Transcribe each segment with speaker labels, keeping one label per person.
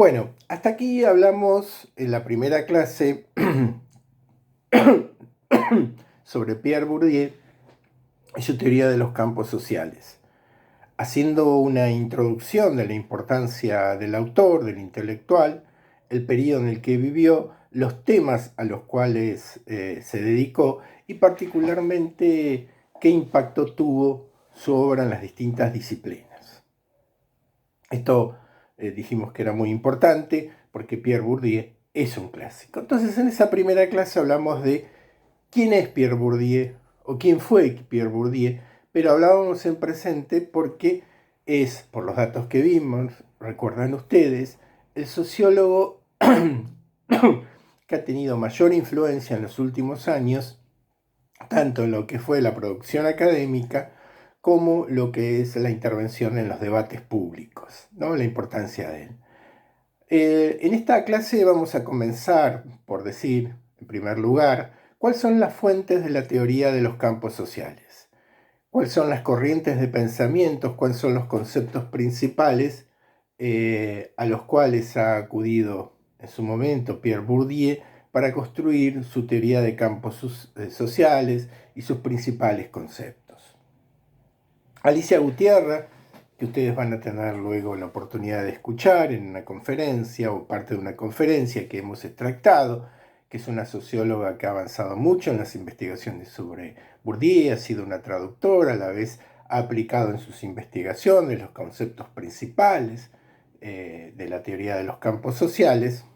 Speaker 1: Bueno, hasta aquí hablamos en la primera clase sobre Pierre Bourdieu y su teoría de los campos sociales, haciendo una introducción de la importancia del autor, del intelectual, el periodo en el que vivió, los temas a los cuales se dedicó y particularmente qué impacto tuvo su obra en las distintas disciplinas. Esto dijimos que era muy importante porque Pierre Bourdieu es un clásico. Entonces en esa primera clase hablamos de quién es Pierre Bourdieu o quién fue Pierre Bourdieu, pero hablábamos en presente porque es, por los datos que vimos, recuerdan ustedes, el sociólogo que ha tenido mayor influencia en los últimos años, tanto en lo que fue la producción académica como lo que es la intervención en los debates públicos, ¿no? La importancia de él. En esta clase vamos a comenzar por decir, en primer lugar, cuáles son las fuentes de la teoría de los campos sociales, cuáles son las corrientes de pensamientos, cuáles son los conceptos principales a los cuales ha acudido en su momento Pierre Bourdieu para construir su teoría de campos sociales y sus principales conceptos. Alicia Gutiérrez, que ustedes van a tener luego la oportunidad de escuchar en una conferencia o parte de una conferencia que hemos extractado, que es una socióloga que ha avanzado mucho en las investigaciones sobre Bourdieu, ha sido una traductora, a la vez ha aplicado en sus investigaciones los conceptos principales de la teoría de los campos sociales,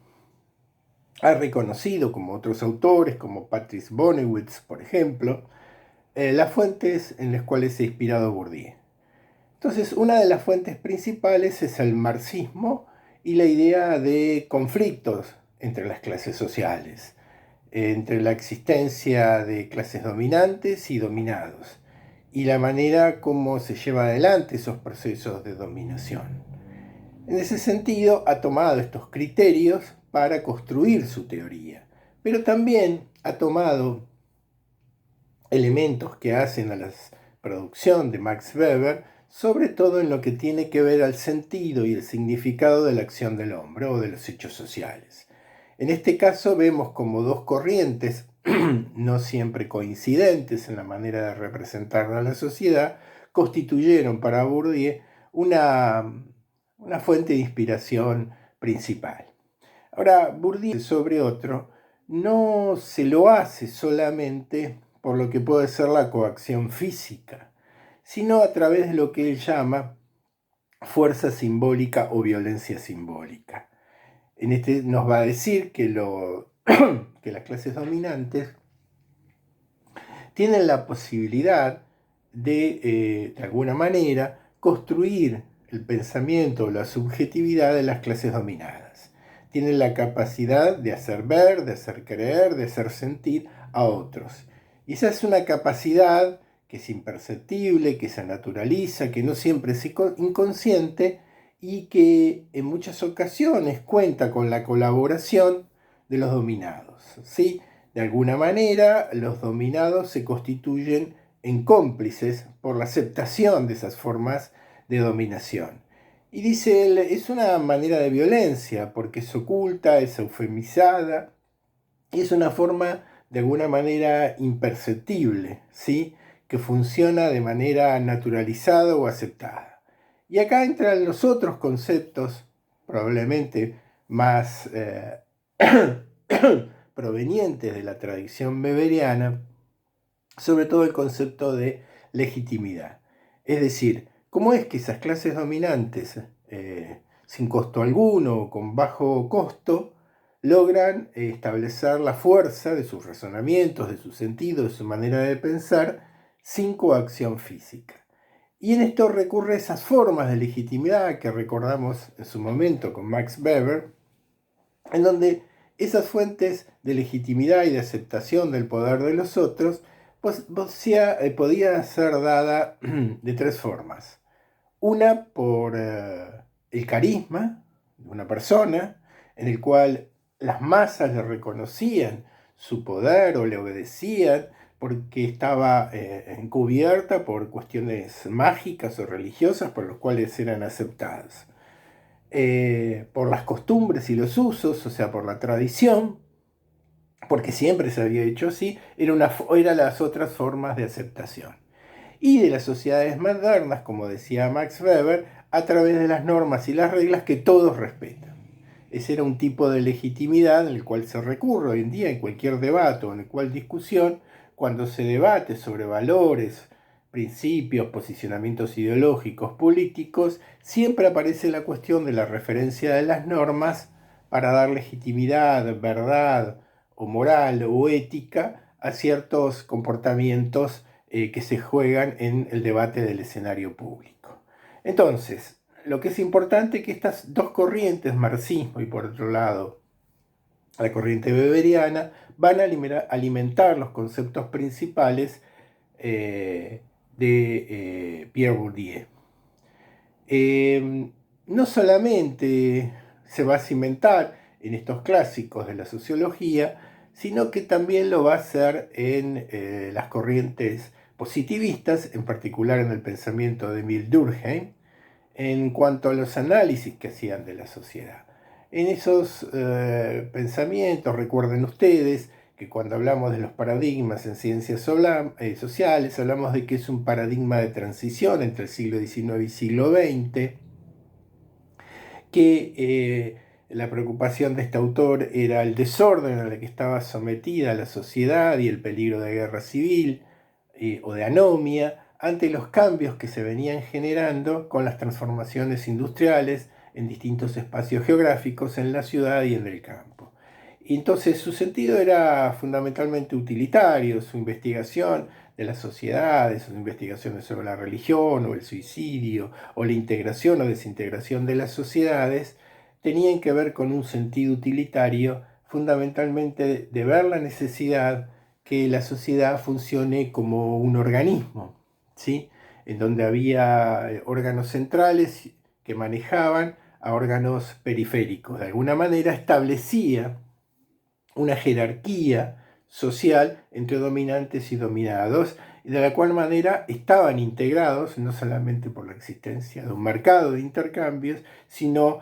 Speaker 1: ha reconocido, como otros autores, como Patrice Bonewitz, por ejemplo, las fuentes en las cuales se ha inspirado Bourdieu. Entonces, una de las fuentes principales es el marxismo y la idea de conflictos entre las clases sociales, entre la existencia de clases dominantes y dominados, y la manera como se lleva adelante esos procesos de dominación. En ese sentido, ha tomado estos criterios para construir su teoría, pero también ha tomado elementos que hacen a la producción de Max Weber, sobre todo en lo que tiene que ver al sentido y el significado de la acción del hombre o de los hechos sociales. En este caso vemos como dos corrientes, no siempre coincidentes en la manera de representar a la sociedad, constituyeron para Bourdieu una fuente de inspiración principal. Ahora, Bourdieu sobre otro no se lo hace solamente por lo que puede ser la coacción física, sino a través de lo que él llama fuerza simbólica o violencia simbólica. En este nos va a decir que, que las clases dominantes tienen la posibilidad de alguna manera, construir el pensamiento o la subjetividad de las clases dominadas. Tienen la capacidad de hacer ver, de hacer creer, de hacer sentir a otros. Y esa es una capacidad que es imperceptible, que se naturaliza, que no siempre es inconsciente y que en muchas ocasiones cuenta con la colaboración de los dominados, ¿sí? De alguna manera, los dominados se constituyen en cómplices por la aceptación de esas formas de dominación. Y dice él, es una manera de violencia porque es oculta, es eufemizada y es una forma de alguna manera imperceptible, ¿sí? Que funciona de manera naturalizada o aceptada. Y acá entran los otros conceptos, probablemente más provenientes de la tradición weberiana, sobre todo el concepto de legitimidad. Es decir, ¿cómo es que esas clases dominantes, sin costo alguno o con bajo costo, logran establecer la fuerza de sus razonamientos, de sus sentidos, de su manera de pensar, sin coacción física? Y en esto recurre a esas formas de legitimidad que recordamos en su momento con Max Weber, en donde esas fuentes de legitimidad y de aceptación del poder de los otros pues, podía ser dada de tres formas. Una por el carisma de una persona, en el cual las masas le reconocían su poder o le obedecían porque estaba encubierta por cuestiones mágicas o religiosas por las cuales eran aceptadas. por las costumbres y los usos, o sea, por la tradición, porque siempre se había hecho así, era las otras formas de aceptación. Y de las sociedades modernas, como decía Max Weber, a través de las normas y las reglas que todos respetan. Ese era un tipo de legitimidad en el cual se recurre hoy en día en cualquier debate o en cualquier discusión, cuando se debate sobre valores, principios, posicionamientos ideológicos, políticos, siempre aparece la cuestión de la referencia de las normas para dar legitimidad, verdad o moral o ética a ciertos comportamientos que se juegan en el debate del escenario público. Entonces, lo que es importante es que estas dos corrientes, marxismo y por otro lado la corriente weberiana, van a alimentar los conceptos principales de Pierre Bourdieu. No solamente se va a cimentar en estos clásicos de la sociología, sino que también lo va a hacer en las corrientes positivistas, en particular en el pensamiento de Emile Durkheim, en cuanto a los análisis que hacían de la sociedad. En esos pensamientos, recuerden ustedes que cuando hablamos de los paradigmas en ciencias sociales, hablamos de que es un paradigma de transición entre el siglo XIX y siglo XX, que la preocupación de este autor era el desorden al que estaba sometida la sociedad y el peligro de guerra civil o de anomia ante los cambios que se venían generando con las transformaciones industriales en distintos espacios geográficos en la ciudad y en el campo. Y entonces su sentido era fundamentalmente utilitario, su investigación de las sociedades, sus investigaciones sobre la religión o el suicidio o la integración o desintegración de las sociedades tenían que ver con un sentido utilitario, fundamentalmente de ver la necesidad que la sociedad funcione como un organismo, ¿sí? En donde había órganos centrales que manejaban a órganos periféricos. De alguna manera establecía una jerarquía social entre dominantes y dominados, y de la cual manera estaban integrados no solamente por la existencia de un mercado de intercambios, sino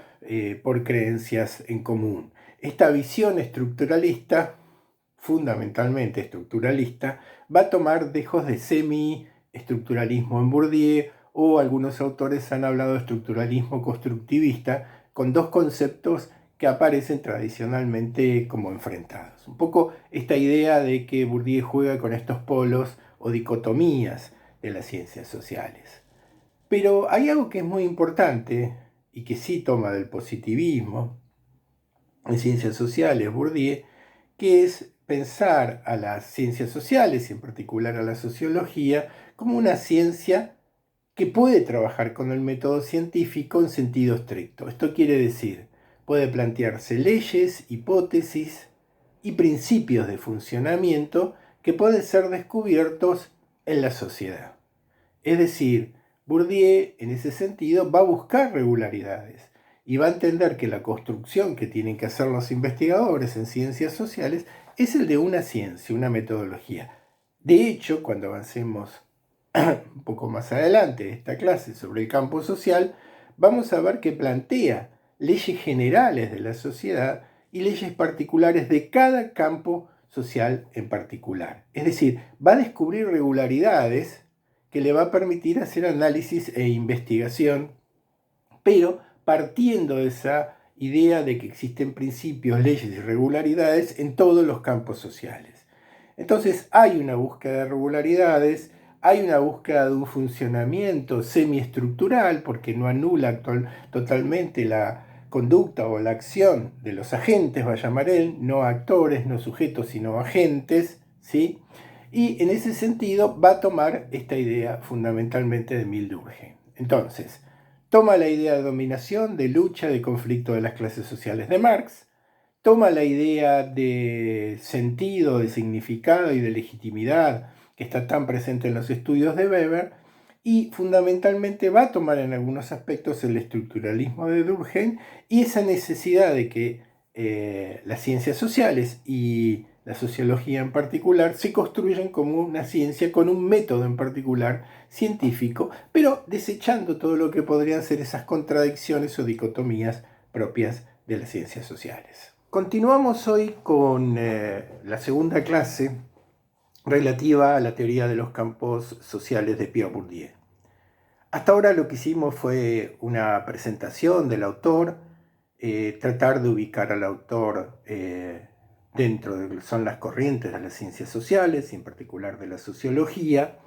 Speaker 1: por creencias en común. Esta visión estructuralista, fundamentalmente estructuralista, va a tomar dejos de semi-estructuralismo en Bourdieu, o algunos autores han hablado de estructuralismo constructivista, con dos conceptos que aparecen tradicionalmente como enfrentados. Un poco esta idea de que Bourdieu juega con estos polos o dicotomías de las ciencias sociales. Pero hay algo que es muy importante y que sí toma del positivismo en ciencias sociales Bourdieu, que es pensar a las ciencias sociales y en particular a la sociología como una ciencia que puede trabajar con el método científico en sentido estricto. Esto quiere decir, puede plantearse leyes, hipótesis y principios de funcionamiento que pueden ser descubiertos en la sociedad. Es decir, Bourdieu en ese sentido va a buscar regularidades y va a entender que la construcción que tienen que hacer los investigadores en ciencias sociales es el de una ciencia, una metodología. De hecho, cuando avancemos un poco más adelante de esta clase sobre el campo social, vamos a ver que plantea leyes generales de la sociedad y leyes particulares de cada campo social en particular. Es decir, va a descubrir regularidades que le va a permitir hacer análisis e investigación, pero partiendo de esa idea de que existen principios, leyes y regularidades en todos los campos sociales. Entonces hay una búsqueda de regularidades, hay una búsqueda de un funcionamiento semiestructural, porque no anula totalmente la conducta o la acción de los agentes, va a llamar él, no actores, no sujetos, sino agentes, ¿sí? Y en ese sentido va a tomar esta idea fundamentalmente de Emile Durkheim. Entonces, toma la idea de dominación, de lucha, de conflicto de las clases sociales de Marx, toma la idea de sentido, de significado y de legitimidad que está tan presente en los estudios de Weber y fundamentalmente va a tomar en algunos aspectos el estructuralismo de Durkheim y esa necesidad de que las ciencias sociales y la sociología en particular, se construyen como una ciencia con un método en particular científico, pero desechando todo lo que podrían ser esas contradicciones o dicotomías propias de las ciencias sociales. Continuamos hoy con la segunda clase relativa a la teoría de los campos sociales de Pierre Bourdieu. Hasta ahora lo que hicimos fue una presentación del autor, tratar de ubicar al autor dentro de lo que son las corrientes de las ciencias sociales, y en particular de la sociología,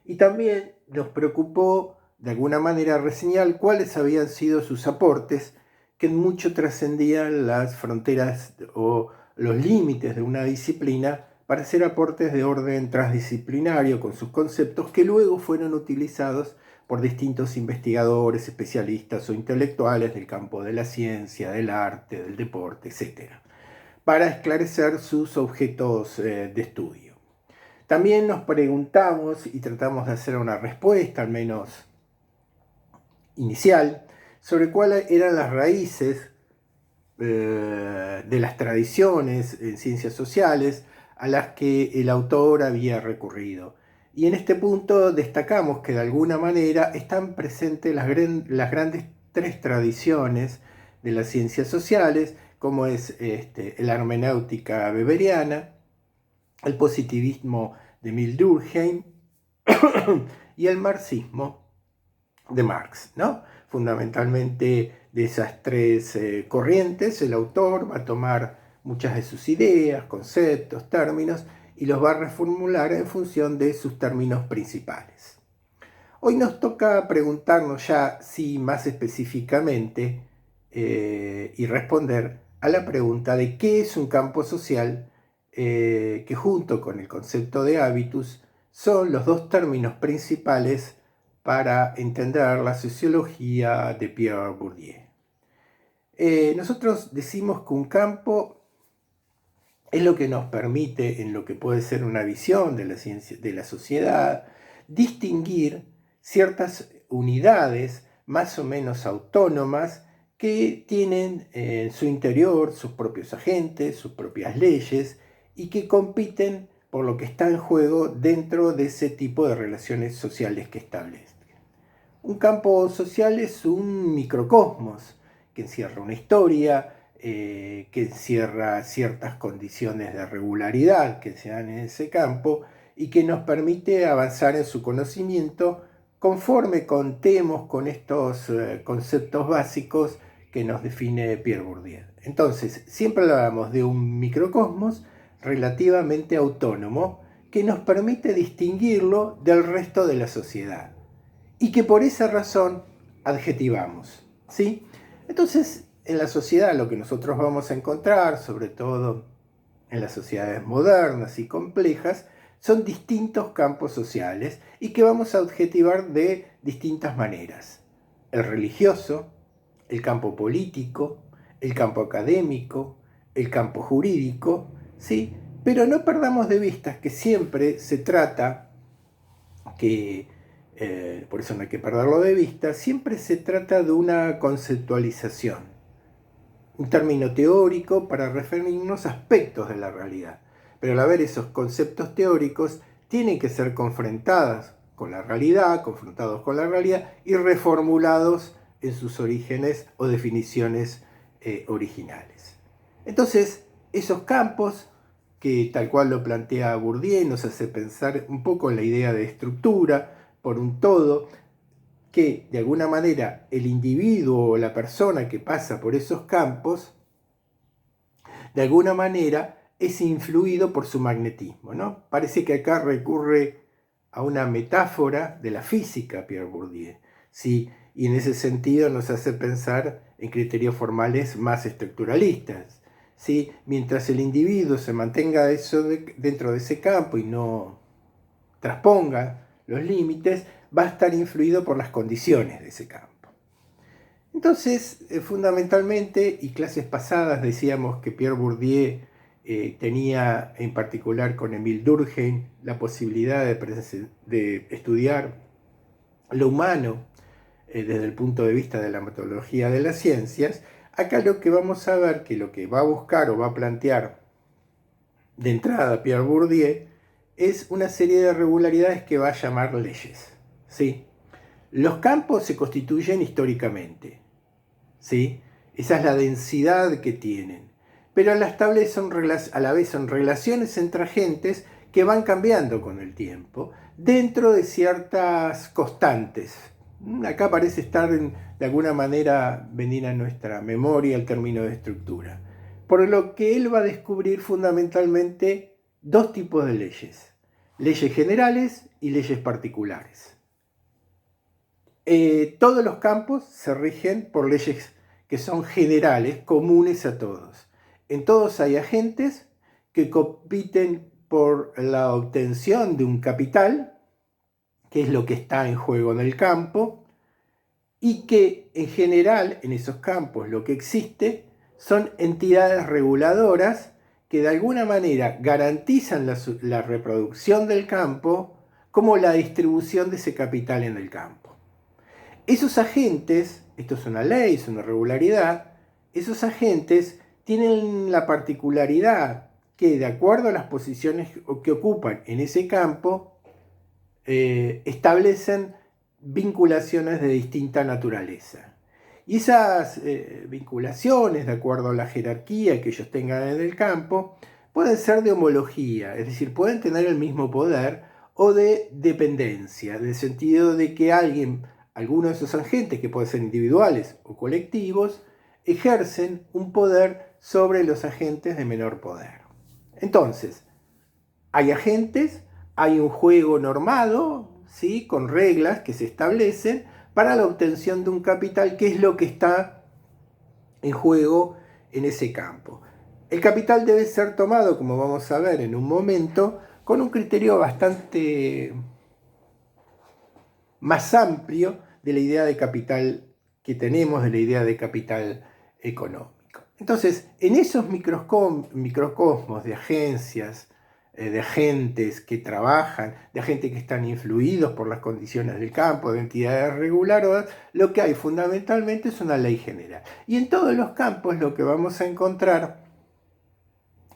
Speaker 1: y también nos preocupó de alguna manera reseñar cuáles habían sido sus aportes, que en mucho trascendían las fronteras o los límites de una disciplina para hacer aportes de orden transdisciplinario con sus conceptos que luego fueron utilizados por distintos investigadores, especialistas o intelectuales del campo de la ciencia, del arte, del deporte, etc., para esclarecer sus objetos de estudio. También nos preguntamos y tratamos de hacer una respuesta, al menos inicial, sobre cuáles eran las raíces de las tradiciones en ciencias sociales a las que el autor había recurrido. Y en este punto destacamos que de alguna manera están presentes las grandes tres tradiciones de las ciencias sociales, como es la hermenéutica weberiana, el positivismo de Emile Durkheim y el marxismo de Marx, ¿no? Fundamentalmente de esas tres corrientes, el autor va a tomar muchas de sus ideas, conceptos, términos, y los va a reformular en función de sus términos principales. Hoy nos toca preguntarnos ya, sí, más específicamente, y responder a la pregunta de qué es un campo social, que junto con el concepto de hábitus son los dos términos principales para entender la sociología de Pierre Bourdieu. Nosotros decimos que un campo es lo que nos permite, en lo que puede ser una visión de la ciencia, de la sociedad, distinguir ciertas unidades más o menos autónomas que tienen en su interior sus propios agentes, sus propias leyes y que compiten por lo que está en juego dentro de ese tipo de relaciones sociales que establecen. Un campo social es un microcosmos que encierra una historia, que encierra ciertas condiciones de regularidad que se dan en ese campo y que nos permite avanzar en su conocimiento conforme contemos con estos conceptos básicos que nos define Pierre Bourdieu. Entonces, siempre hablamos de un microcosmos relativamente autónomo que nos permite distinguirlo del resto de la sociedad y que por esa razón adjetivamos, ¿sí? Entonces, en la sociedad lo que nosotros vamos a encontrar, sobre todo en las sociedades modernas y complejas, son distintos campos sociales y que vamos a adjetivar de distintas maneras. El religioso, el campo político, el campo académico, el campo jurídico, ¿sí? Pero no perdamos de vista que siempre se trata que por eso no hay que perderlo de vista, siempre se trata de una conceptualización, un término teórico para referirnos a aspectos de la realidad. Pero al haber esos conceptos teóricos, tienen que ser confrontados con la realidad y reformulados en sus orígenes o definiciones originales. Entonces, esos campos que tal cual lo plantea Bourdieu nos hace pensar un poco en la idea de estructura por un todo, que de alguna manera el individuo o la persona que pasa por esos campos, de alguna manera es influido por su magnetismo, ¿no? Parece que acá recurre a una metáfora de la física Pierre Bourdieu, ¿sí? Y en ese sentido nos hace pensar en criterios formales más estructuralistas, ¿sí? Mientras el individuo se mantenga dentro de ese campo y no trasponga los límites, va a estar influido por las condiciones de ese campo. Entonces, fundamentalmente, y clases pasadas decíamos que Pierre Bourdieu tenía en particular con Emile Durkheim la posibilidad de estudiar lo humano desde el punto de vista de la metodología de las ciencias. Acá lo que vamos a ver, que lo que va a buscar o va a plantear de entrada Pierre Bourdieu, es una serie de regularidades que va a llamar leyes. ¿Sí? Los campos se constituyen históricamente. ¿Sí? Esa es la densidad que tienen. Pero a la vez son relaciones entre agentes que van cambiando con el tiempo dentro de ciertas constantes. Acá parece estar de alguna manera venir a nuestra memoria el término de estructura. Por lo que él va a descubrir fundamentalmente dos tipos de leyes. Leyes generales y leyes particulares. Todos los campos se rigen por leyes que son generales, comunes a todos. En todos hay agentes que compiten por la obtención de un capital, que es lo que está en juego en el campo, y que en general en esos campos lo que existe son entidades reguladoras que de alguna manera garantizan la reproducción del campo como la distribución de ese capital en el campo. Esos agentes, esto es una ley, es una regularidad, esos agentes tienen la particularidad que de acuerdo a las posiciones que ocupan en ese campo, establecen vinculaciones de distinta naturaleza. Y esas vinculaciones, de acuerdo a la jerarquía que ellos tengan en el campo, pueden ser de homología, es decir, pueden tener el mismo poder, o de dependencia, en el sentido de que algunos de esos agentes, que pueden ser individuales o colectivos, ejercen un poder sobre los agentes de menor poder. Entonces, hay agentes, hay un juego normado, ¿sí?, con reglas que se establecen para la obtención de un capital, que es lo que está en juego en ese campo. El capital debe ser tomado, como vamos a ver en un momento, con un criterio bastante más amplio de la idea de capital que tenemos, de la idea de capital económico. Entonces, en esos microcosmos de agencias, de agentes que trabajan, de agentes que están influidos por las condiciones del campo, de entidades reguladoras, lo que hay fundamentalmente es una ley general. Y en todos los campos lo que vamos a encontrar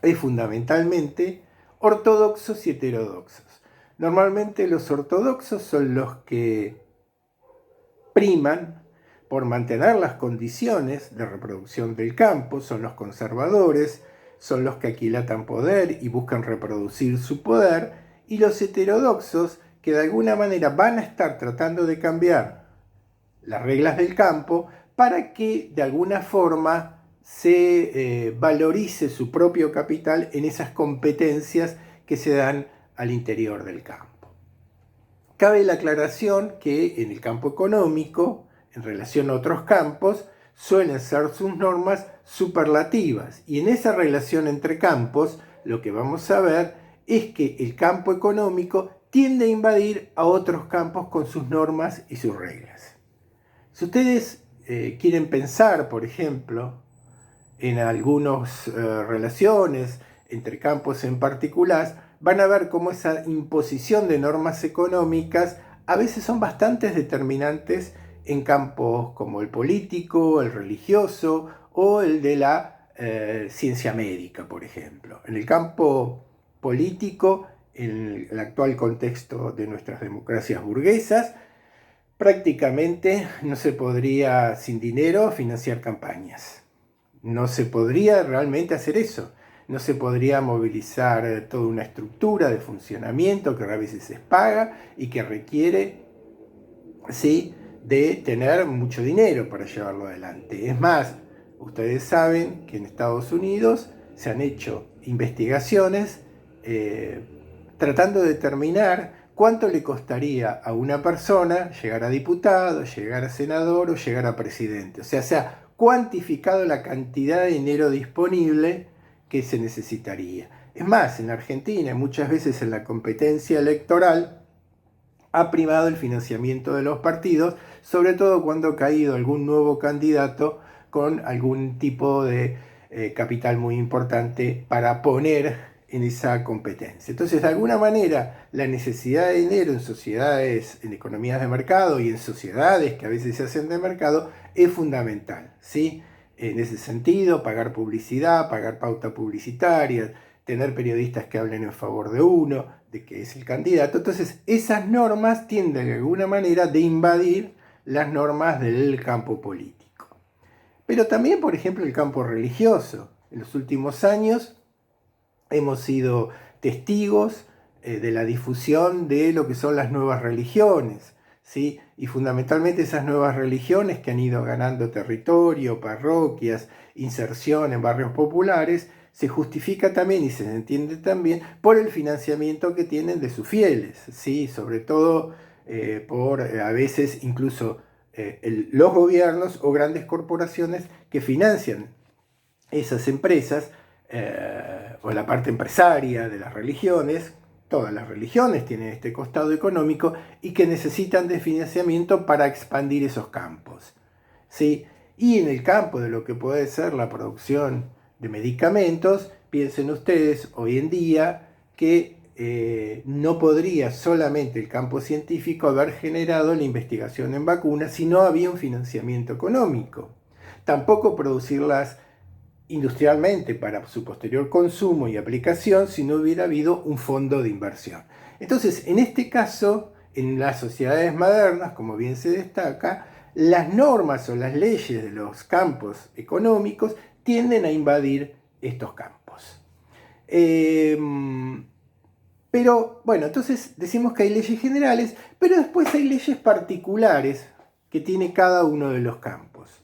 Speaker 1: es fundamentalmente ortodoxos y heterodoxos. Normalmente los ortodoxos son los que priman por mantener las condiciones de reproducción del campo, son los conservadores, son los que aquilatan poder y buscan reproducir su poder, y los heterodoxos, que de alguna manera van a estar tratando de cambiar las reglas del campo para que de alguna forma se valorice su propio capital en esas competencias que se dan al interior del campo. Cabe la aclaración que en el campo económico, en relación a otros campos, suelen ser sus normas superlativas, y en esa relación entre campos lo que vamos a ver es que el campo económico tiende a invadir a otros campos con sus normas y sus reglas. Si ustedes quieren pensar, por ejemplo, en algunas relaciones entre campos en particular, van a ver cómo esa imposición de normas económicas a veces son bastante determinantes en campos como el político, el religioso o el de la ciencia médica, por ejemplo. En el campo político, en el actual contexto de nuestras democracias burguesas, prácticamente no se podría sin dinero financiar campañas. No se podría realmente hacer eso. No se podría movilizar toda una estructura de funcionamiento que a veces se paga y que requiere, ¿sí?, de tener mucho dinero para llevarlo adelante. Es más, ustedes saben que en Estados Unidos se han hecho investigaciones tratando de determinar cuánto le costaría a una persona llegar a diputado, llegar a senador o llegar a presidente. O sea, se ha cuantificado la cantidad de dinero disponible que se necesitaría. Es más, en Argentina, muchas veces en la competencia electoral, ha primado el financiamiento de los partidos, sobre todo cuando ha caído algún nuevo candidato con algún tipo de capital muy importante para poner en esa competencia. Entonces, de alguna manera, la necesidad de dinero en sociedades, en economías de mercado y en sociedades que a veces se hacen de mercado es fundamental, ¿sí? En ese sentido, pagar publicidad, pagar pauta publicitaria, tener periodistas que hablen en favor de uno, de que es el candidato. Entonces, esas normas tienden de alguna manera de invadir las normas del campo político. Pero también, por ejemplo, el campo religioso. En los últimos años hemos sido testigos de la difusión de lo que son las nuevas religiones, ¿sí? Y fundamentalmente esas nuevas religiones que han ido ganando territorio, parroquias, inserción en barrios populares, se justifica también y se entiende también por el financiamiento que tienen de sus fieles, ¿sí? Sobre todo por a veces incluso los gobiernos o grandes corporaciones que financian esas empresas o la parte empresaria de las religiones. Todas las religiones tienen este costado económico y que necesitan de financiamiento para expandir esos campos, ¿sí? Y en el campo de lo que puede ser la producción de medicamentos, piensen ustedes hoy en día que no podría solamente el campo científico haber generado la investigación en vacunas si no había un financiamiento económico. Tampoco producirlas industrialmente para su posterior consumo y aplicación si no hubiera habido un fondo de inversión. Entonces, en este caso, en las sociedades modernas, como bien se destaca, las normas o las leyes de los campos económicos tienden a invadir estos campos. Pero, bueno, entonces decimos que hay leyes generales, pero después hay leyes particulares que tiene cada uno de los campos.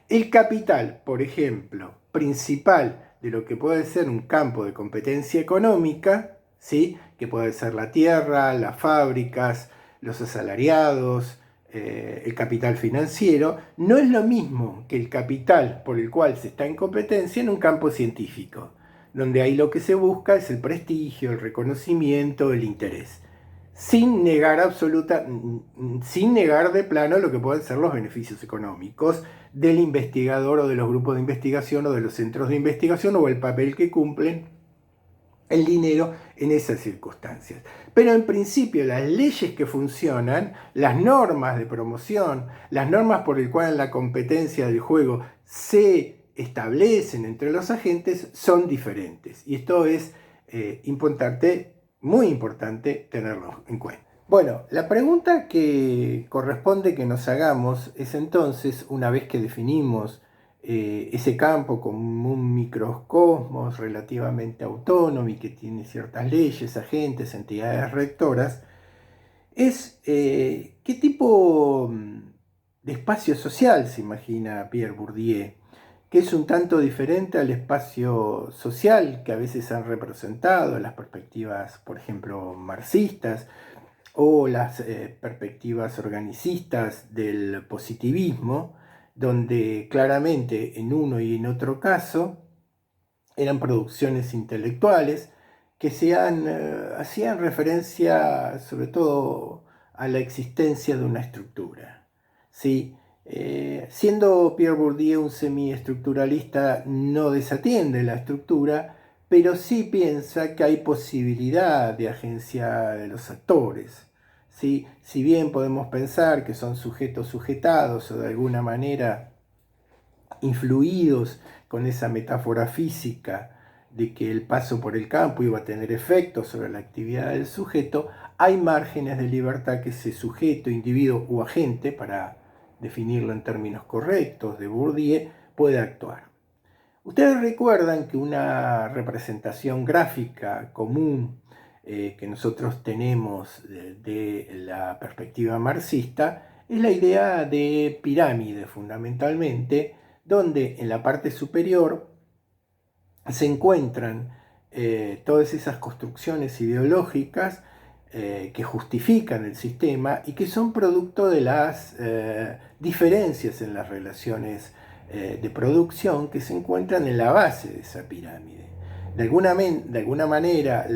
Speaker 1: El capital, por ejemplo, principal de lo que puede ser un campo de competencia económica, ¿sí? Que puede ser la tierra, las fábricas, los asalariados, el capital financiero, no es lo mismo que el capital por el cual se está en competencia en un campo científico, donde ahí lo que se busca es el prestigio, el reconocimiento, el interés, sin negar sin negar de plano lo que pueden ser los beneficios económicos del investigador o de los grupos de investigación o de los centros de investigación o el papel que cumplen el dinero en esas circunstancias. Pero en principio las leyes que funcionan, las normas de promoción, las normas por el cual la competencia del juego se establecen entre los agentes son diferentes. Y esto es muy importante tenerlo en cuenta. Bueno, la pregunta que corresponde que nos hagamos es entonces, una vez que definimos ese campo como un microcosmos relativamente autónomo y que tiene ciertas leyes, agentes, entidades rectoras, es qué tipo de espacio social se imagina Pierre Bourdieu, que es un tanto diferente al espacio social que a veces han representado las perspectivas, por ejemplo, marxistas, o las perspectivas organicistas del positivismo, donde claramente en uno y en otro caso eran producciones intelectuales que hacían referencia sobre todo a la existencia de una estructura, ¿sí? Siendo Pierre Bourdieu un semiestructuralista, no desatiende la estructura, pero sí piensa que hay posibilidad de agencia de los actores, ¿sí? Si bien podemos pensar que son sujetos sujetados o de alguna manera influidos con esa metáfora física de que el paso por el campo iba a tener efectos sobre la actividad del sujeto, hay márgenes de libertad que ese sujeto, individuo o agente, para definirlo en términos correctos de Bourdieu, puede actuar. Ustedes recuerdan que una representación gráfica común que nosotros tenemos de la perspectiva marxista es la idea de pirámide, fundamentalmente, donde en la parte superior se encuentran todas esas construcciones ideológicas que justifican el sistema y que son producto de las diferencias en las relaciones de producción que se encuentran en la base de esa pirámide. De alguna manera,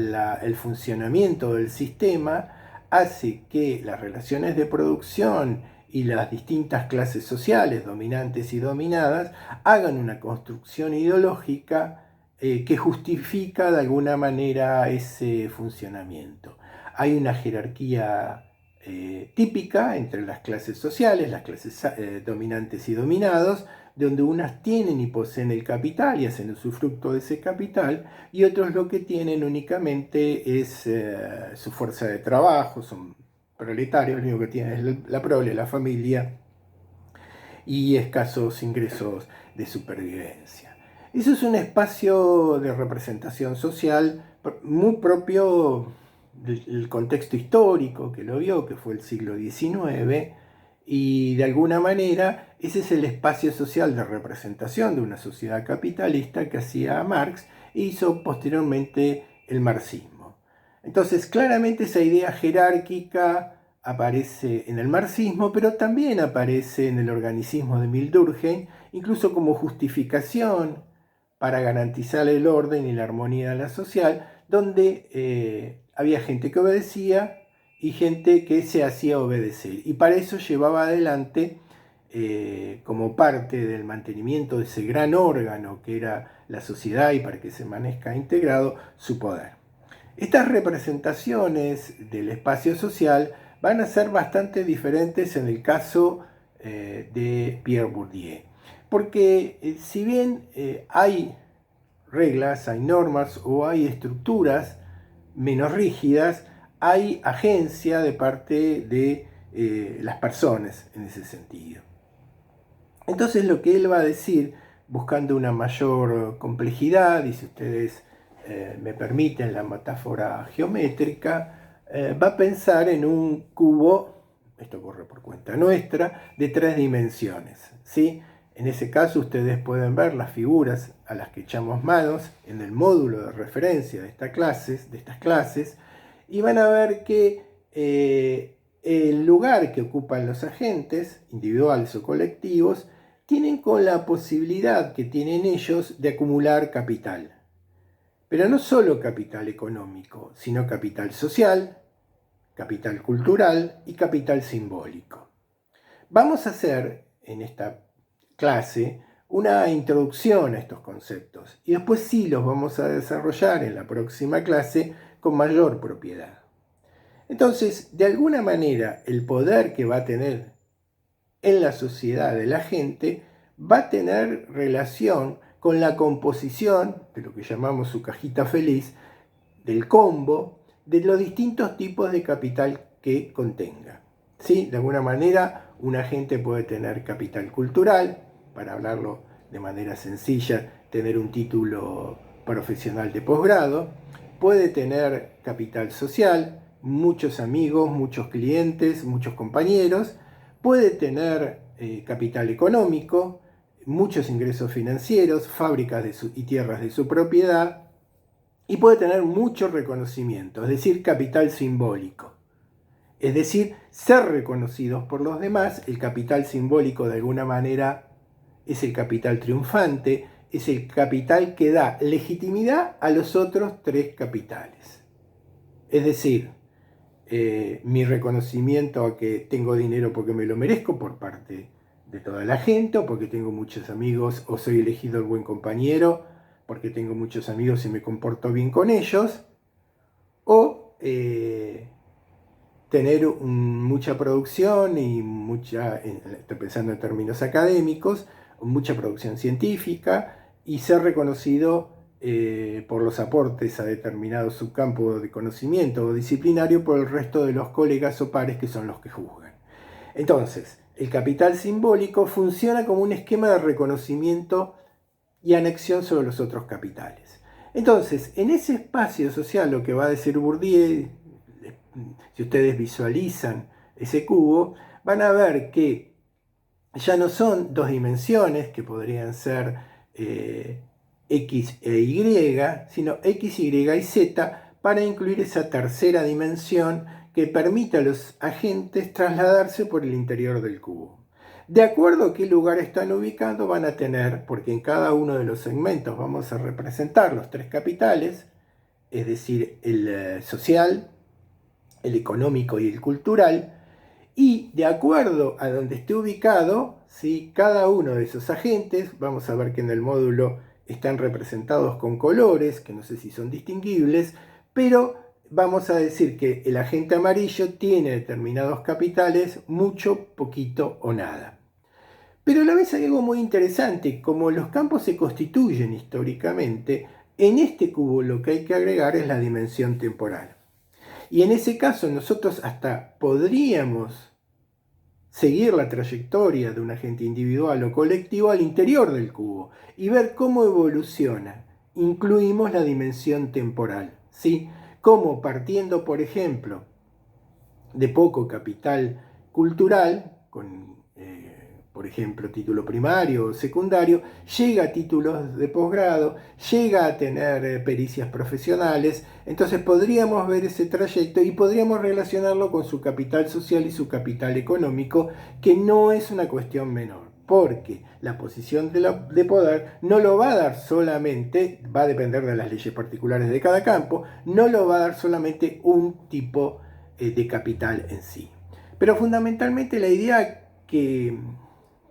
Speaker 1: el funcionamiento del sistema hace que las relaciones de producción y las distintas clases sociales, dominantes y dominadas, hagan una construcción ideológica que justifica de alguna manera ese funcionamiento. Hay una jerarquía típica entre las clases sociales, las clases dominantes y dominados, donde unas tienen y poseen el capital y hacen usufructo de ese capital, y otros lo que tienen únicamente es su fuerza de trabajo, son proletarios, lo único que tienen es la prole, la familia, y escasos ingresos de supervivencia. Eso es un espacio de representación social muy propio del contexto histórico que lo vio, que fue el siglo XIX, y de alguna manera ese es el espacio social de representación de una sociedad capitalista que hacía Marx e hizo posteriormente el marxismo. Entonces, claramente esa idea jerárquica aparece en el marxismo, pero también aparece en el organicismo de Emil Durkheim, incluso como justificación para garantizar el orden y la armonía de la social, donde había gente que obedecía y gente que se hacía obedecer. Y para eso llevaba adelante, como parte del mantenimiento de ese gran órgano que era la sociedad y para que se manezca integrado, su poder. Estas representaciones del espacio social van a ser bastante diferentes en el caso de Pierre Bourdieu. Porque si bien hay reglas, hay normas o hay estructuras menos rígidas, hay agencia de parte de las personas en ese sentido. Entonces lo que él va a decir, buscando una mayor complejidad, y si ustedes me permiten la metáfora geométrica, va a pensar en un cubo, esto corre por cuenta nuestra, de 3 dimensiones, ¿sí? En ese caso ustedes pueden ver las figuras a las que echamos manos en el módulo de referencia de estas clases, y van a ver que el lugar que ocupan los agentes, individuales o colectivos, tienen con la posibilidad que tienen ellos de acumular capital. Pero no solo capital económico, sino capital social, capital cultural y capital simbólico. Vamos a hacer en esta clase una introducción a estos conceptos y después sí los vamos a desarrollar en la próxima clase con mayor propiedad. Entonces, de alguna manera, el poder que va a tener en la sociedad de la gente va a tener relación con la composición de lo que llamamos su cajita feliz, del combo, de los distintos tipos de capital que contenga. ¿Sí? De alguna manera, un agente puede tener capital cultural, para hablarlo de manera sencilla, tener un título profesional de posgrado, puede tener capital social, muchos amigos, muchos clientes, muchos compañeros, puede tener capital económico, muchos ingresos financieros, fábricas y tierras de su propiedad, y puede tener mucho reconocimiento, es decir, capital simbólico. Es decir, ser reconocidos por los demás. El capital simbólico de alguna manera es el capital triunfante, es el capital que da legitimidad a los otros 3 capitales. Es decir, mi reconocimiento a que tengo dinero porque me lo merezco por parte de toda la gente, o porque tengo muchos amigos, o soy elegido el buen compañero porque tengo muchos amigos y me comporto bien con ellos, o tener mucha producción y estoy pensando en términos académicos, mucha producción científica y ser reconocido por los aportes a determinado subcampo de conocimiento o disciplinario por el resto de los colegas o pares que son los que juzgan. Entonces, el capital simbólico funciona como un esquema de reconocimiento y anexión sobre los otros capitales. Entonces, en ese espacio social, lo que va a decir Bourdieu, si ustedes visualizan ese cubo, van a ver que ya no son 2 dimensiones, que podrían ser X e Y, sino X, Y y Z, para incluir esa tercera dimensión que permite a los agentes trasladarse por el interior del cubo. De acuerdo a qué lugar están ubicados, van a tener, porque en cada uno de los segmentos vamos a representar los 3 capitales, es decir, el social, el económico y el cultural, y de acuerdo a donde esté ubicado, ¿sí? Cada uno de esos agentes, vamos a ver que en el módulo están representados con colores, que no sé si son distinguibles, pero vamos a decir que el agente amarillo tiene determinados capitales, mucho, poquito o nada. Pero a la vez hay algo muy interesante, como los campos se constituyen históricamente, en este cubo lo que hay que agregar es la dimensión temporal. Y en ese caso nosotros hasta podríamos seguir la trayectoria de un agente individual o colectivo al interior del cubo y ver cómo evoluciona. Incluimos la dimensión temporal, ¿sí? Como partiendo, por ejemplo, de poco capital cultural, con, por ejemplo, título primario o secundario, llega a títulos de posgrado, llega a tener pericias profesionales. Entonces podríamos ver ese trayecto y podríamos relacionarlo con su capital social y su capital económico, que no es una cuestión menor, porque la posición de poder no lo va a dar solamente, va a depender de las leyes particulares de cada campo, no lo va a dar solamente un tipo de capital en sí. Pero fundamentalmente la idea que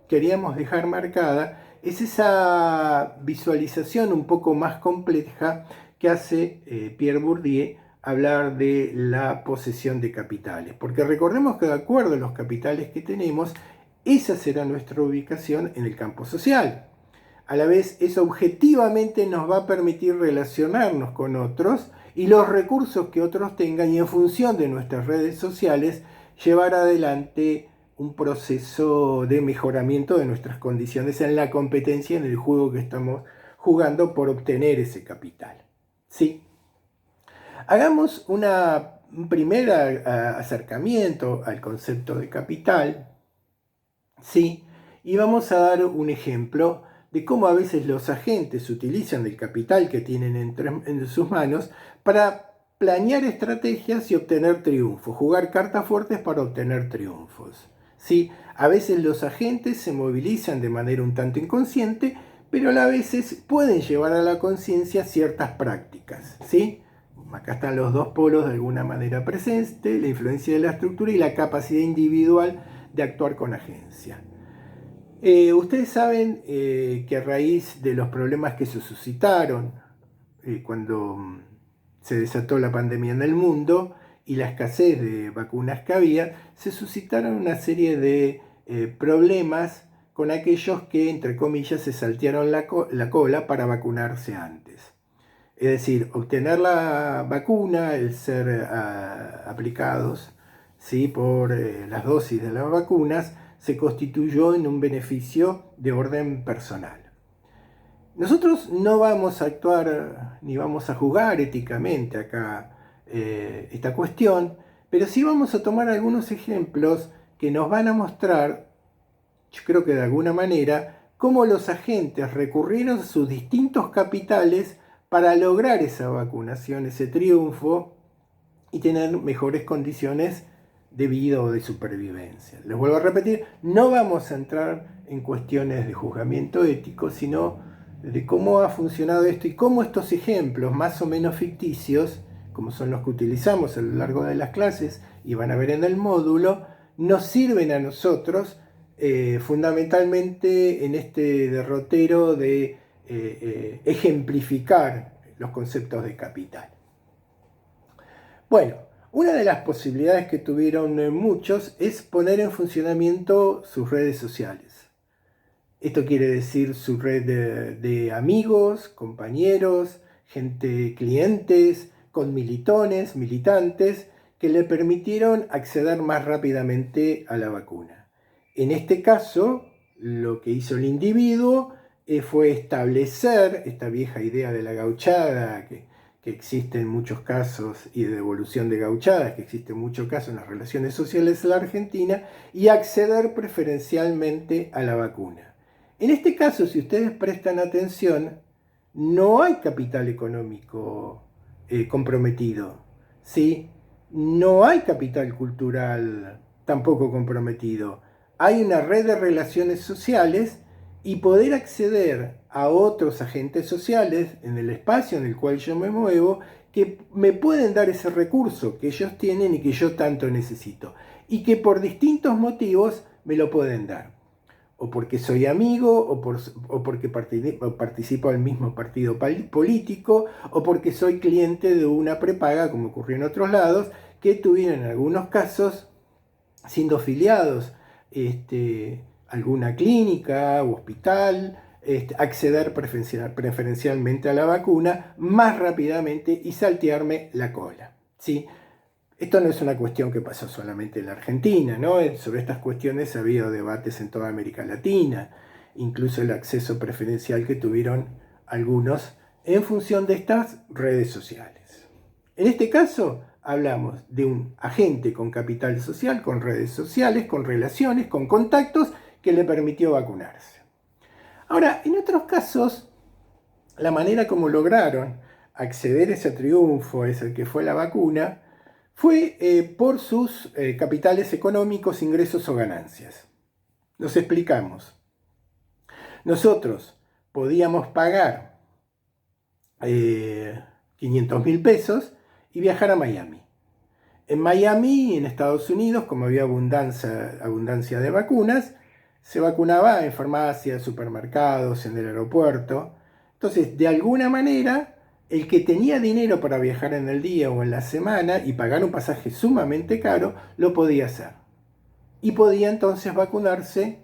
Speaker 1: queríamos dejar marcada es esa visualización un poco más compleja que hace Pierre Bourdieu hablar de la posesión de capitales. Porque recordemos que de acuerdo a los capitales que tenemos, esa será nuestra ubicación en el campo social. A la vez, eso objetivamente nos va a permitir relacionarnos con otros y los recursos que otros tengan, y en función de nuestras redes sociales llevar adelante un proceso de mejoramiento de nuestras condiciones en la competencia, en el juego que estamos jugando por obtener ese capital. ¿Sí? Hagamos un primer acercamiento al concepto de capital, ¿sí? Y vamos a dar un ejemplo de cómo a veces los agentes utilizan el capital que tienen en sus manos para planear estrategias y obtener triunfos, jugar cartas fuertes para obtener triunfos. ¿Sí? A veces los agentes se movilizan de manera un tanto inconsciente, pero a veces pueden llevar a la conciencia ciertas prácticas. ¿Sí? Acá están los dos polos de alguna manera presentes, la influencia de la estructura y la capacidad individual de actuar con agencia. Ustedes saben que a raíz de los problemas que se suscitaron cuando se desató la pandemia en el mundo y la escasez de vacunas que había, se suscitaron una serie de problemas con aquellos que, entre comillas, se saltearon la cola para vacunarse antes. Es decir, obtener la vacuna, el ser aplicados, ¿sí?, por las dosis de las vacunas, se constituyó en un beneficio de orden personal. Nosotros no vamos a actuar ni vamos a juzgar éticamente acá esta cuestión, pero sí vamos a tomar algunos ejemplos que nos van a mostrar, yo creo que de alguna manera, cómo los agentes recurrieron a sus distintos capitales para lograr esa vacunación, ese triunfo y tener mejores condiciones de vida o de supervivencia. Les vuelvo a repetir, no vamos a entrar en cuestiones de juzgamiento ético, sino de cómo ha funcionado esto y cómo estos ejemplos más o menos ficticios, como son los que utilizamos a lo largo de las clases y van a ver en el módulo, nos sirven a nosotros fundamentalmente en este derrotero de ejemplificar los conceptos de capital. Bueno, una de las posibilidades que tuvieron muchos es poner en funcionamiento sus redes sociales. Esto quiere decir su red de amigos, compañeros, clientes, conmilitones, militantes, que le permitieron acceder más rápidamente a la vacuna. En este caso, lo que hizo el individuo fue establecer esta vieja idea de la gauchada que existe en muchos casos, y de devolución de gauchadas, que existe en muchos casos en las relaciones sociales de la Argentina, y acceder preferencialmente a la vacuna. En este caso, si ustedes prestan atención, no hay capital económico comprometido, ¿sí? No hay capital cultural tampoco comprometido. Hay una red de relaciones sociales y poder acceder a otros agentes sociales en el espacio en el cual yo me muevo, que me pueden dar ese recurso que ellos tienen y que yo tanto necesito, y que por distintos motivos me lo pueden dar. O porque soy amigo, o porque participo del mismo partido político, o porque soy cliente de una prepaga, como ocurrió en otros lados, que tuvieron en algunos casos, siendo afiliados alguna clínica u hospital, acceder preferencialmente a la vacuna más rápidamente y saltearme la cola, ¿sí? Esto no es una cuestión que pasó solamente en la Argentina, ¿no? Sobre estas cuestiones ha habido debates en toda América Latina, incluso el acceso preferencial que tuvieron algunos en función de estas redes sociales. En este caso, hablamos de un agente con capital social, con redes sociales, con relaciones, con contactos, que le permitió vacunarse. Ahora, en otros casos, la manera como lograron acceder a ese triunfo, ese que fue la vacuna, fue por sus capitales económicos, ingresos o ganancias. Nos explicamos. Nosotros podíamos pagar 500.000 pesos y viajar a Miami. En Miami, en Estados Unidos, como había abundancia de vacunas, se vacunaba en farmacias, supermercados, en el aeropuerto. Entonces, de alguna manera, el que tenía dinero para viajar en el día o en la semana y pagar un pasaje sumamente caro, lo podía hacer. Y podía entonces vacunarse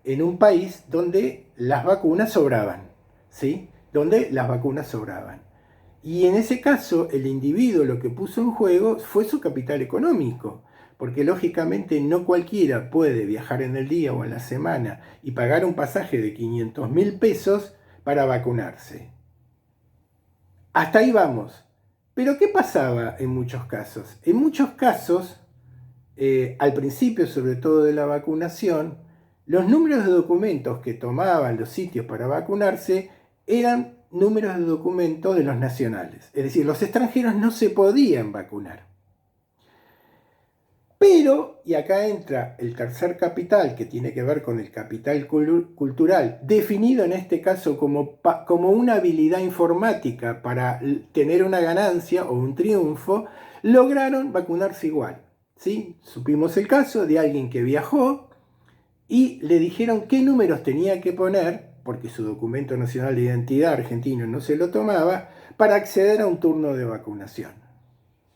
Speaker 1: en un país donde las vacunas sobraban, ¿sí? Donde las vacunas sobraban. Y en ese caso, el individuo lo que puso en juego fue su capital económico, porque lógicamente no cualquiera puede viajar en el día o en la semana y pagar un pasaje de 500.000 pesos para vacunarse. Hasta ahí vamos. Pero ¿qué pasaba en muchos casos? En muchos casos, al principio sobre todo de la vacunación, los números de documentos que tomaban los sitios para vacunarse eran números de documentos de los nacionales. Es decir, los extranjeros no se podían vacunar. Pero, y acá entra el tercer capital que tiene que ver con el capital cultural, definido en este caso como una habilidad informática para tener una ganancia o un triunfo, lograron vacunarse igual, ¿sí? Supimos el caso de alguien que viajó y le dijeron qué números tenía que poner, porque su documento nacional de identidad argentino no se lo tomaba, para acceder a un turno de vacunación.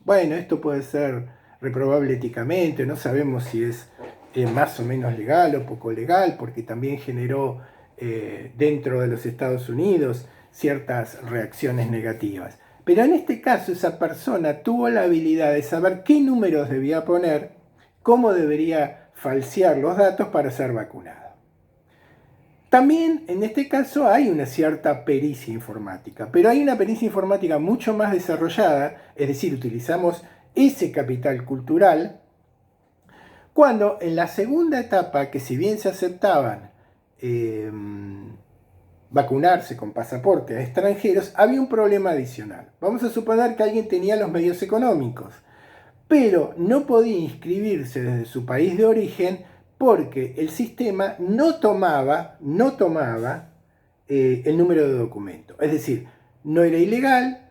Speaker 1: Bueno, esto puede ser reprobable éticamente, no sabemos si es más o menos legal o poco legal, porque también generó dentro de los Estados Unidos ciertas reacciones negativas. Pero en este caso esa persona tuvo la habilidad de saber qué números debía poner, cómo debería falsear los datos para ser vacunado. También en este caso hay una cierta pericia informática, pero hay una pericia informática mucho más desarrollada, es decir, utilizamos ese capital cultural, cuando en la segunda etapa, que si bien se aceptaban vacunarse con pasaporte a extranjeros, había un problema adicional. Vamos a suponer que alguien tenía los medios económicos, pero no podía inscribirse desde su país de origen porque el sistema no tomaba el número de documento. Es decir, no era ilegal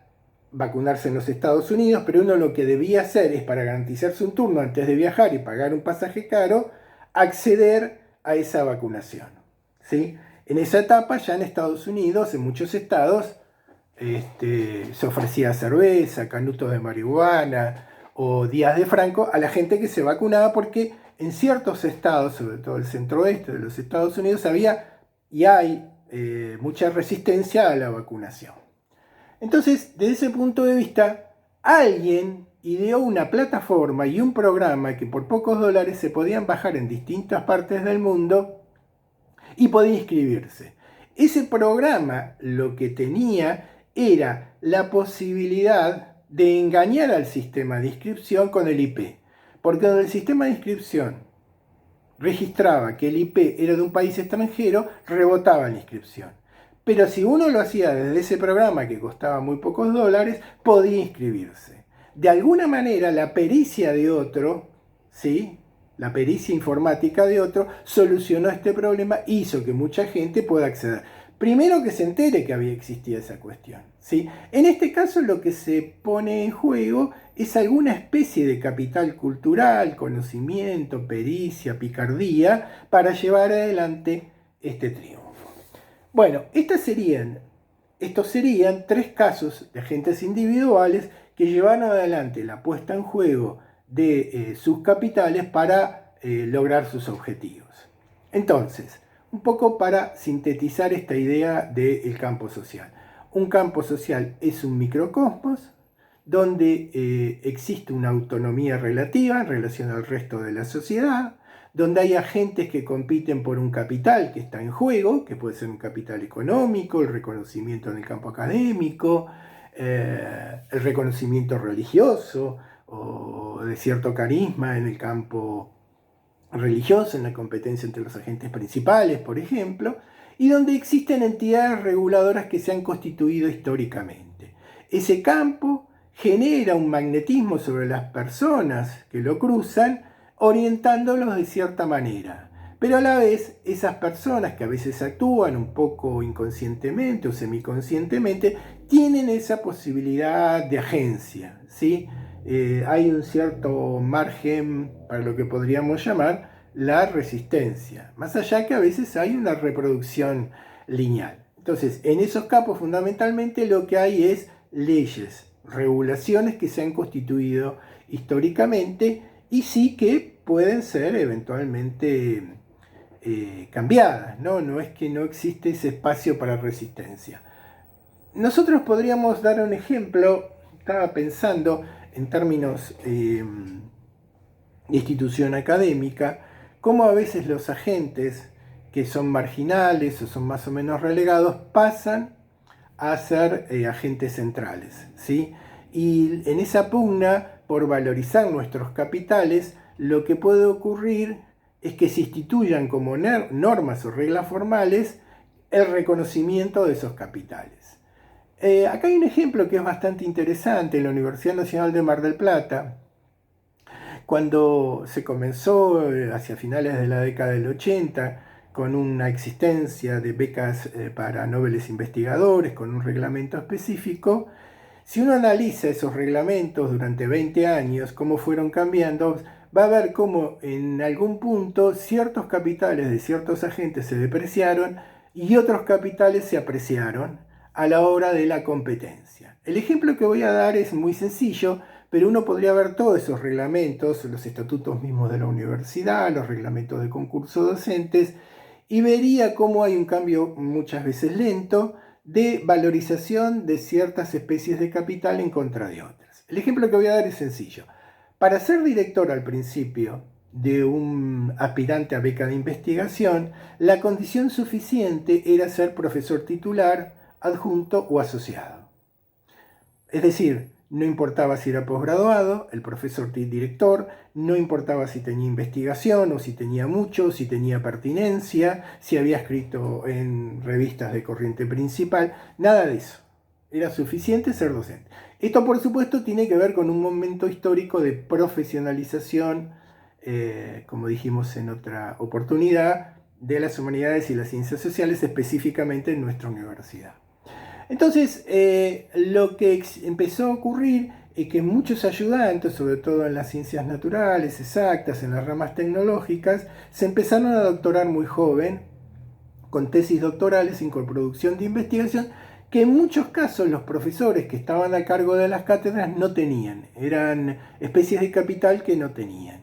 Speaker 1: vacunarse en los Estados Unidos, pero uno lo que debía hacer es, para garantizarse un turno antes de viajar y pagar un pasaje caro, acceder a esa vacunación, ¿sí? En esa etapa, ya en Estados Unidos, en muchos estados, se ofrecía cerveza, canutos de marihuana o días de Franco a la gente que se vacunaba, porque en ciertos estados, sobre todo el centro-oeste de los Estados Unidos, había y hay mucha resistencia a la vacunación. Entonces, desde ese punto de vista, alguien ideó una plataforma y un programa que por pocos dólares se podían bajar en distintas partes del mundo y podía inscribirse. Ese programa lo que tenía era la posibilidad de engañar al sistema de inscripción con el IP. Porque donde el sistema de inscripción registraba que el IP era de un país extranjero, rebotaba la inscripción. Pero si uno lo hacía desde ese programa que costaba muy pocos dólares, podía inscribirse. De alguna manera, la pericia de otro, ¿sí? La pericia informática de otro, solucionó este problema, hizo que mucha gente pueda acceder. Primero, que se entere que había existido esa cuestión, ¿sí? En este caso, lo que se pone en juego es alguna especie de capital cultural, conocimiento, pericia, picardía, para llevar adelante este triunfo. Bueno, estos serían 3 casos de agentes individuales que llevaron adelante la puesta en juego de sus capitales para lograr sus objetivos. Entonces, un poco para sintetizar esta idea del campo social. Un campo social es un microcosmos donde existe una autonomía relativa en relación al resto de la sociedad, donde hay agentes que compiten por un capital que está en juego, que puede ser un capital económico, el reconocimiento en el campo académico, el reconocimiento religioso o de cierto carisma en el campo religioso, en la competencia entre los agentes principales, por ejemplo, y donde existen entidades reguladoras que se han constituido históricamente. Ese campo genera un magnetismo sobre las personas que lo cruzan, orientándolos de cierta manera. Pero a la vez, esas personas que a veces actúan un poco inconscientemente o semiconscientemente, tienen esa posibilidad de agencia, ¿sí? Hay un cierto margen para lo que podríamos llamar la resistencia, más allá que a veces hay una reproducción lineal. Entonces, en esos campos fundamentalmente lo que hay es leyes, regulaciones que se han constituido históricamente y sí que pueden ser eventualmente cambiadas, ¿no? No es que no existe ese espacio para resistencia. Nosotros podríamos dar un ejemplo, estaba pensando en términos de institución académica, cómo a veces los agentes que son marginales o son más o menos relegados pasan a ser agentes centrales, ¿sí? Y en esa pugna por valorizar nuestros capitales, lo que puede ocurrir es que se instituyan como normas o reglas formales el reconocimiento de esos capitales. Acá hay un ejemplo que es bastante interesante en la Universidad Nacional de Mar del Plata. Cuando se comenzó hacia finales de la década del 80 con una existencia de becas para nobles investigadores, con un reglamento específico, si uno analiza esos reglamentos durante 20 años, cómo fueron cambiando, va a ver cómo en algún punto ciertos capitales de ciertos agentes se depreciaron y otros capitales se apreciaron a la hora de la competencia. El ejemplo que voy a dar es muy sencillo, pero uno podría ver todos esos reglamentos, los estatutos mismos de la universidad, los reglamentos de concurso docentes, y vería cómo hay un cambio muchas veces lento de valorización de ciertas especies de capital en contra de otras. El ejemplo que voy a dar es sencillo. Para ser director al principio de un aspirante a beca de investigación, la condición suficiente era ser profesor titular, adjunto o asociado. Es decir, no importaba si era posgraduado, el profesor director, no importaba si tenía investigación o si tenía mucho, si tenía pertinencia, si había escrito en revistas de corriente principal, nada de eso. Era suficiente ser docente. Esto, por supuesto, tiene que ver con un momento histórico de profesionalización, como dijimos en otra oportunidad, de las humanidades y las ciencias sociales, específicamente en nuestra universidad. Entonces, lo que empezó a ocurrir es que muchos ayudantes, sobre todo en las ciencias naturales, exactas, en las ramas tecnológicas, se empezaron a doctorar muy joven, con tesis doctorales en coproducción de investigación, que en muchos casos los profesores que estaban a cargo de las cátedras no tenían, eran especies de capital que no tenían.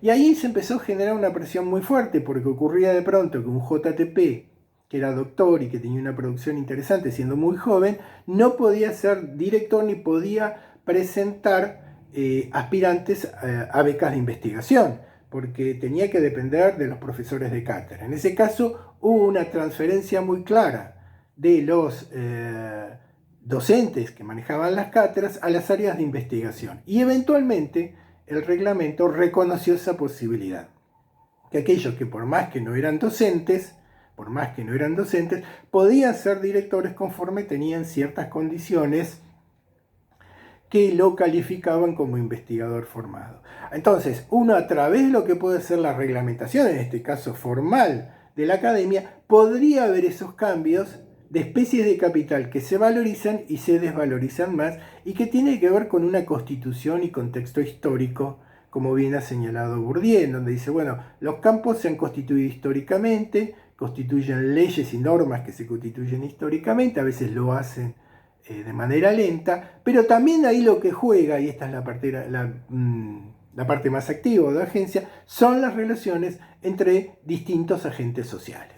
Speaker 1: Y ahí se empezó a generar una presión muy fuerte, porque ocurría de pronto que un JTP, que era doctor y que tenía una producción interesante siendo muy joven, no podía ser director ni podía presentar aspirantes a becas de investigación, porque tenía que depender de los profesores de cátedra. En ese caso hubo una transferencia muy clara de los docentes que manejaban las cátedras a las áreas de investigación. Y eventualmente el reglamento reconoció esa posibilidad, que aquellos que por más que no eran docentes, podían ser directores conforme tenían ciertas condiciones que lo calificaban como investigador formado. Entonces, uno a través de lo que puede ser la reglamentación, en este caso formal, de la academia, podría ver esos cambios de especies de capital que se valorizan y se desvalorizan más y que tiene que ver con una constitución y contexto histórico, como bien ha señalado Bourdieu, donde dice, bueno, los campos se han constituido históricamente, constituyen leyes y normas que se constituyen históricamente, a veces lo hacen de manera lenta, pero también ahí lo que juega, y esta es la parte, la parte más activa de la agencia, son las relaciones entre distintos agentes sociales.